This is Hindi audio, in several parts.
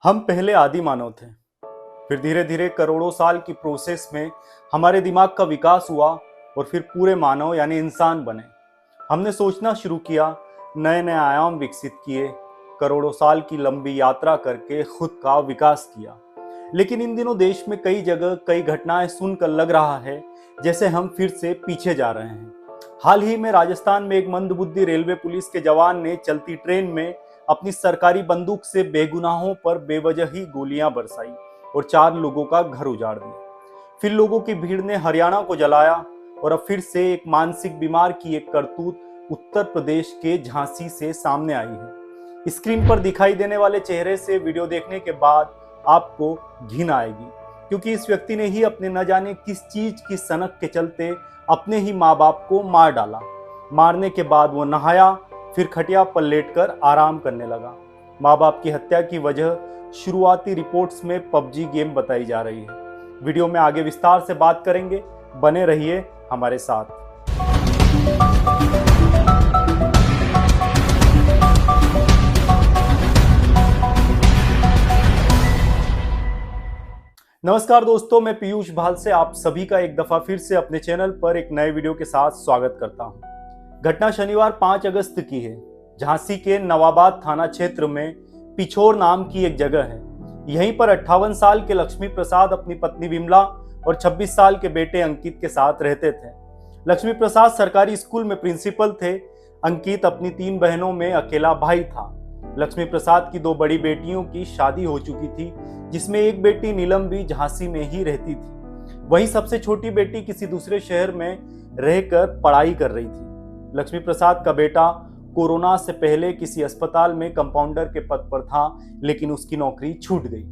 हम पहले आदि मानव थे, फिर धीरे धीरे करोड़ों साल की प्रोसेस में हमारे दिमाग का विकास हुआ और फिर पूरे मानव यानी इंसान बने। हमने सोचना शुरू किया, नए नए आयाम विकसित किए, करोड़ों साल की लंबी यात्रा करके खुद का विकास किया। लेकिन इन दिनों देश में कई जगह कई घटनाएं सुनकर लग रहा है जैसे हम फिर से पीछे जा रहे हैं। हाल ही में राजस्थान में एक मंदबुद्धि रेलवे पुलिस के जवान ने चलती ट्रेन में अपनी सरकारी बंदूक से बेगुनाहों पर बेवजह ही गोलियां बरसाई और 4 लोगों का घर उजाड़ दिया। फिर लोगों की भीड़ ने हरियाणा को जलाया और अब फिर से एक मानसिक बीमार की एक करतूत उत्तर प्रदेश के झांसी से सामने आई है। स्क्रीन पर दिखाई देने वाले चेहरे से वीडियो देखने के बाद आपको घिन आएगी, क्योंकि इस व्यक्ति ने ही अपने न जाने किस चीज की सनक के चलते अपने ही माँ बाप को मार डाला। मारने के बाद वो नहाया, फिर खटिया पर लेटकर आराम करने लगा। माँ बाप की हत्या की वजह शुरुआती रिपोर्ट्स में पबजी गेम बताई जा रही है। वीडियो में आगे विस्तार से बात करेंगे, बने रहिए हमारे साथ। नमस्कार दोस्तों, मैं पीयूष भाल से आप सभी का एक दफा फिर से अपने चैनल पर एक नए वीडियो के साथ स्वागत करता हूं। घटना शनिवार 5 अगस्त की है। झांसी के नवाबाद थाना क्षेत्र में पिछोर नाम की एक जगह है। यहीं पर 58 साल के लक्ष्मी प्रसाद अपनी पत्नी विमला और 26 साल के बेटे अंकित के साथ रहते थे। लक्ष्मी प्रसाद सरकारी स्कूल में प्रिंसिपल थे। अंकित अपनी 3 बहनों में अकेला भाई था। लक्ष्मी प्रसाद की 2 बड़ी बेटियों की शादी हो चुकी थी, जिसमें एक बेटी नीलम भी झांसी में ही रहती थी। वहीं सबसे छोटी बेटी किसी दूसरे शहर में रहकर पढ़ाई कर रही थी। लक्ष्मी प्रसाद का बेटा कोरोना से पहले किसी अस्पताल में कंपाउंडर के पद पर था, लेकिन उसकी नौकरी छूट गई,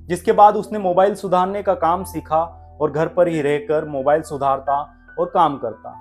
जिसके बाद उसने मोबाइल सुधारने का काम सीखा और घर पर ही रहकर मोबाइल सुधारता और काम करता।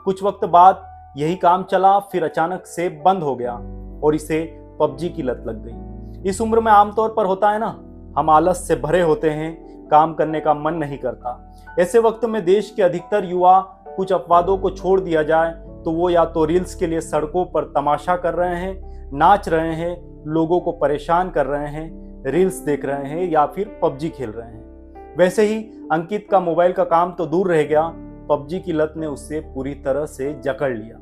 कुछ वक्त बाद यही काम चला, फिर अचानक से बंद हो गया और इसे पबजी की लत लग गई। इस उम्र में आमतौर पर होता है ना, हम आलस से भरे होते हैं, काम करने का मन नहीं करता। ऐसे वक्त में देश के अधिकतर युवा कुछ अपवादों को छोड़ दिया जाए तो वो या तो रील्स के लिए सड़कों पर तमाशा कर रहे हैं, नाच रहे हैं, लोगों को परेशान कर रहे हैं, रील्स देख रहे हैं या फिर पबजी खेल रहे हैं। वैसे ही अंकित का मोबाइल का काम तो दूर रह गया, पबजी की लत ने उससे पूरी तरह से जकड़ लिया।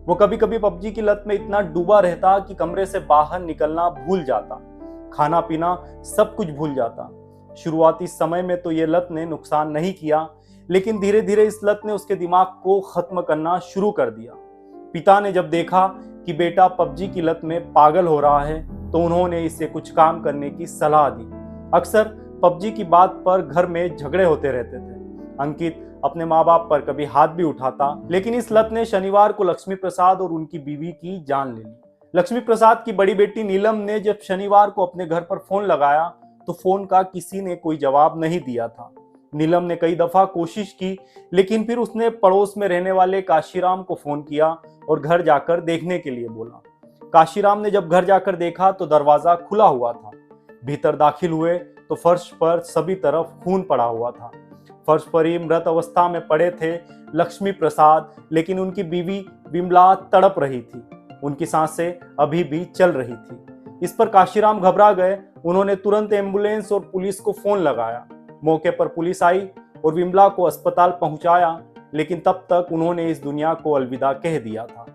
वो कभी कभी पबजी की लत में इतना डूबा रहता कि कमरे से बाहर निकलना भूल जाता, खाना पीना सब कुछ भूल जाता। शुरुआती समय में तो ये लत ने नुकसान नहीं किया, लेकिन धीरे धीरे इस लत ने उसके दिमाग को खत्म करना शुरू कर दिया। पिता ने जब देखा कि बेटा पबजी की लत में पागल हो रहा है तो उन्होंने इसे कुछ काम करने की सलाह दी। अक्सर पबजी की बात पर घर में झगड़े होते रहते थे। अंकित अपने माँ बाप पर कभी हाथ भी उठाता, लेकिन इस लत ने शनिवार को लक्ष्मी प्रसाद और उनकी बीवी की जान ले ली। लक्ष्मी प्रसाद की बड़ी बेटी नीलम ने जब शनिवार को अपने घर पर फोन लगाया तो फोन का किसी ने कोई जवाब नहीं दिया था। नीलम ने कई दफा कोशिश की, लेकिन फिर उसने पड़ोस में रहने वाले काशीराम को फोन किया और घर जाकर देखने के लिए बोला। काशीराम ने जब घर जाकर देखा तो दरवाजा खुला हुआ था। भीतर दाखिल हुए तो फर्श पर सभी तरफ खून पड़ा हुआ था। फर्श पर ही मृत अवस्था में पड़े थे लक्ष्मी प्रसाद, लेकिन उनकी बीवी विमला तड़प रही थी। उनकी सांसें अभी भी चल रही थी। इस पर काशीराम घबरा गए। उन्होंने तुरंत एम्बुलेंस और पुलिस को फोन लगाया। मौके पर पुलिस आई और विमला को अस्पताल पहुंचाया, लेकिन तब तक उन्होंने इस दुनिया को अलविदा कह दिया था।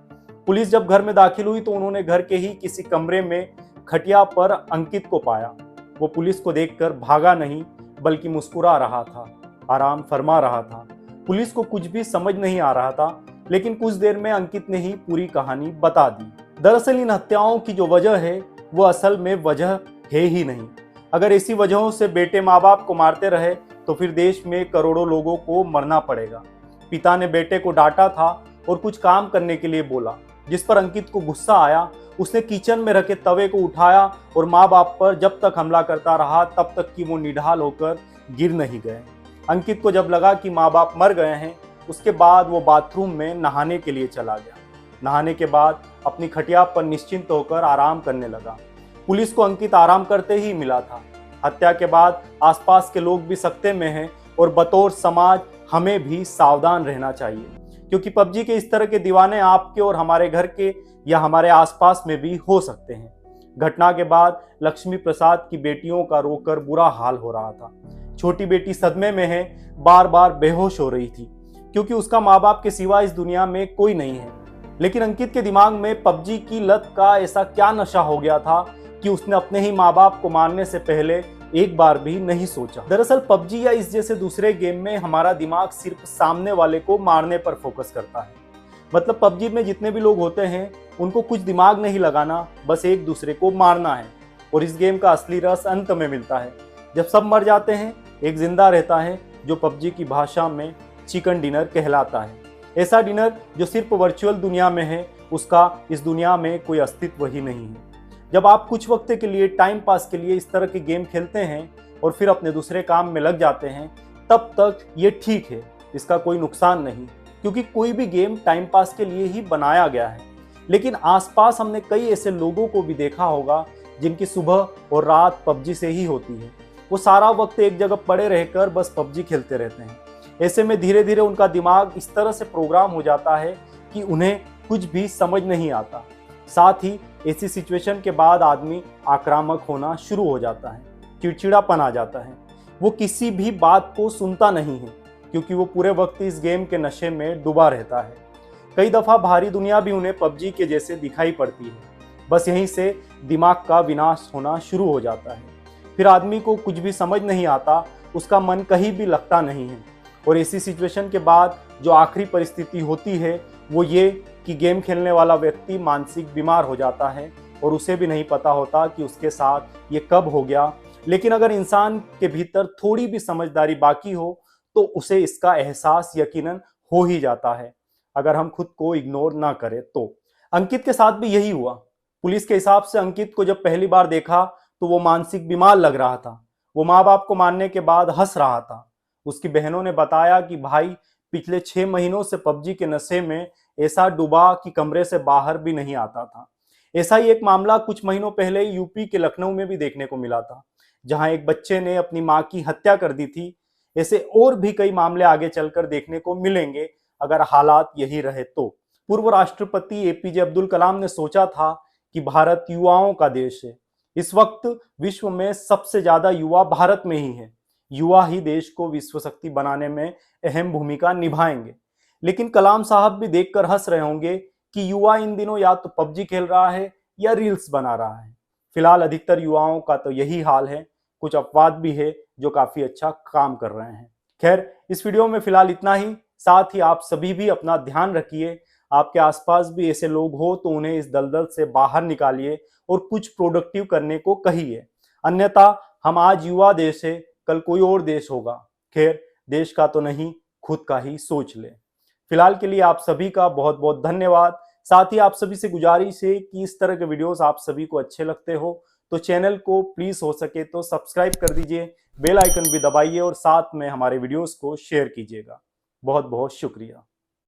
पुलिस जब घर में दाखिल हुई तो उन्होंने घर के ही किसी कमरे में खटिया पर अंकित को पाया। वो पुलिस को देखकर भागा नहीं, बल्कि मुस्कुरा रहा था, आराम फरमा रहा था। पुलिस को कुछ भी समझ नहीं आ रहा था, लेकिन कुछ देर में अंकित ने ही पूरी कहानी बता दी। दरअसल इन हत्याओं की जो वजह है वो असल में वजह है ही नहीं। अगर ऐसी वजहों से बेटे माँ बाप को मारते रहे तो फिर देश में करोड़ों लोगों को मरना पड़ेगा। पिता ने बेटे को डांटा था और कुछ काम करने के लिए बोला, जिस पर अंकित को गुस्सा आया। उसने किचन में रखे तवे को उठाया और माँ बाप पर जब तक हमला करता रहा तब तक कि वो निढाल होकर गिर नहीं गए। अंकित को जब लगा कि माँ बाप मर गए हैं, उसके बाद वो बाथरूम में नहाने के लिए चला गया। नहाने के बाद अपनी खटिया पर निश्चिंत होकर आराम करने लगा। पुलिस को अंकित आराम करते ही मिला था। हत्या के बाद आसपास के लोग भी सकते में हैं और बतौर समाज हमें भी सावधान रहना चाहिए, क्योंकि पबजी के इस तरह के दीवाने आपके और हमारे घर के या हमारे आसपास में भी हो सकते हैं। घटना के बाद लक्ष्मी प्रसाद की बेटियों का रोकर बुरा हाल हो रहा था। छोटी बेटी सदमे में है, बार बार बेहोश हो रही थी क्योंकि उसका माँ बाप के सिवा इस दुनिया में कोई नहीं है। लेकिन अंकित के दिमाग में पबजी की लत का ऐसा क्या नशा हो गया था कि उसने अपने ही माँ बाप को मारने से पहले एक बार भी नहीं सोचा। दरअसल पबजी या इस जैसे दूसरे गेम में हमारा दिमाग सिर्फ सामने वाले को मारने पर फोकस करता है। मतलब पबजी में जितने भी लोग होते हैं उनको कुछ दिमाग नहीं लगाना, बस एक दूसरे को मारना है। और इस गेम का असली रस अंत में मिलता है, जब सब मर जाते हैं एक जिंदा रहता है, जो पबजी की भाषा में चिकन डिनर कहलाता है। ऐसा डिनर जो सिर्फ वर्चुअल दुनिया में है, उसका इस दुनिया में कोई अस्तित्व ही नहीं है। जब आप कुछ वक्त के लिए टाइम पास के लिए इस तरह के गेम खेलते हैं और फिर अपने दूसरे काम में लग जाते हैं, तब तक ये ठीक है, इसका कोई नुकसान नहीं, क्योंकि कोई भी गेम टाइम पास के लिए ही बनाया गया है। लेकिन आसपास हमने कई ऐसे लोगों को भी देखा होगा जिनकी सुबह और रात पबजी से ही होती है। वो सारा वक्त एक जगह पड़े रहकर बस पबजी खेलते रहते हैं। ऐसे में धीरे धीरे उनका दिमाग इस तरह से प्रोग्राम हो जाता है कि उन्हें कुछ भी समझ नहीं आता। साथ ही ऐसी सिचुएशन के बाद आदमी आक्रामक होना शुरू हो जाता है, चिड़चिड़ापन आ जाता है। वो किसी भी बात को सुनता नहीं है क्योंकि वो पूरे वक्त इस गेम के नशे में डूबा रहता है। कई दफ़ा बाहरी दुनिया भी उन्हें पबजी के जैसे दिखाई पड़ती है। बस यहीं से दिमाग का विनाश होना शुरू हो जाता है। फिर आदमी को कुछ भी समझ नहीं आता, उसका मन कहीं भी लगता नहीं है। और ऐसी सिचुएशन के बाद जो आखिरी परिस्थिति होती है वो ये कि गेम खेलने वाला व्यक्ति मानसिक बीमार हो जाता है और उसे भी नहीं पता होता कि उसके साथ ये कब हो गया। लेकिन अगर इंसान के भीतर थोड़ी भी समझदारी बाकी हो तो उसे इसका एहसास यकीनन हो ही जाता है, अगर हम खुद को इग्नोर ना करें तो। अंकित के साथ भी यही हुआ। पुलिस के हिसाब से अंकित को जब पहली बार देखा तो वो मानसिक बीमार लग रहा था। वो माँ बाप को मारने के बाद हंस रहा था। उसकी बहनों ने बताया कि भाई पिछले 6 महीनों से पबजी के नशे में ऐसा डूबा कि कमरे से बाहर भी नहीं आता था। ऐसा ही एक मामला कुछ महीनों पहले यूपी के लखनऊ में भी देखने को मिला था, जहां एक बच्चे ने अपनी मां की हत्या कर दी थी। ऐसे और भी कई मामले आगे चलकर देखने को मिलेंगे अगर हालात यही रहे तो। पूर्व राष्ट्रपति एपीजे अब्दुल कलाम ने सोचा था कि भारत युवाओं का देश है। इस वक्त विश्व में सबसे ज्यादा युवा भारत में ही है। युवा ही देश को विश्व शक्ति बनाने में अहम भूमिका निभाएंगे। लेकिन कलाम साहब भी देखकर हंस रहे होंगे कि युवा इन दिनों या तो पबजी खेल रहा है या रील्स बना रहा है। फिलहाल अधिकतर युवाओं का तो यही हाल है। कुछ अपवाद भी है जो काफी अच्छा काम कर रहे हैं। खैर, इस वीडियो में फिलहाल इतना ही। साथ ही आप सभी भी अपना ध्यान रखिए। आपके आसपास भी ऐसे लोग हो तो उन्हें इस दलदल से बाहर निकालिए और कुछ प्रोडक्टिव करने को कहिए। अन्यथा हम आज युवा देश है, कल कोई और देश होगा। खैर, देश का तो नहीं, खुद का ही सोच ले। फिलहाल के लिए आप सभी का बहुत बहुत धन्यवाद। साथ ही आप सभी से गुजारिश है कि इस तरह के वीडियोस आप सभी को अच्छे लगते हो तो चैनल को प्लीज हो सके तो सब्सक्राइब कर दीजिए, बेल आइकन भी दबाइए और साथ में हमारे वीडियोस को शेयर कीजिएगा। बहुत बहुत शुक्रिया।